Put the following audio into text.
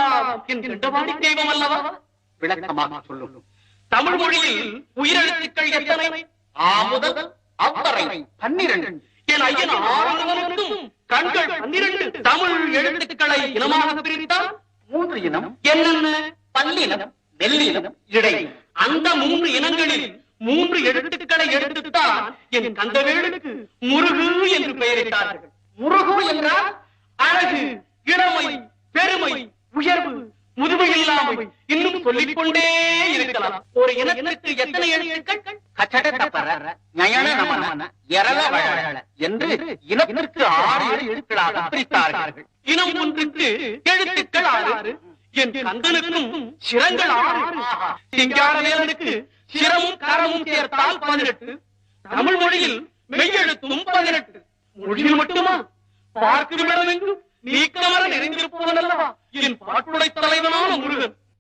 எல்லாம் என் கண்டவாடி தெய்வம் அல்லவா? விளக்கமாக சொல்லும். தமிழ் மொழியில் உயிரெழுத்துக்கள் எத்தனை? ஆ முதல் அவ்வரை 12. என் ஐயன் ஆறுவனுக்கும் கண்கள் 12. தமிழ் எழுத்துக்களை இனமாக பிரித்தால் 3 இனம். என்னென்ன? பல்லினம், மெல்லினம், இடை. அந்த 3 இனங்களில் 3 எழுத்துக்களை எடுத்துத்தான் என் கந்தவேலுக்கு முருகு என்று பெயரிட்டார்கள். முருகு என்றால் அழகு, இளமை, பெருமை, உயர்வு, முதுமை இல்லாமை, இன்னும் சொல்லிக் கொண்டே இருக்கலாம். ஒரு இனத்திற்கு எத்தனை எழுத்துக்கள்? கச்சட தப்பற, ஞயன நமன, எரள வழல என்று இனத்திற்கு 6 எழுத்துக்களாக பிரித்தார்கள். இனம் ஒன்றுக்கு எழுத்துக்கள் 6. என் கந்தனுக்கும் சிரங்கள் 6. சிங்காரவேலனுக்கு சிரமும் கரமும் சேர்த்தால் 18. தமிழ் மொழியில் மெய்யெழுத்தும் 18. மொழியில் மட்டுமா? பார்க்கும் இடமெங்கும் நீக்கமர நிறைந்திருப்பவன் அல்லவா என்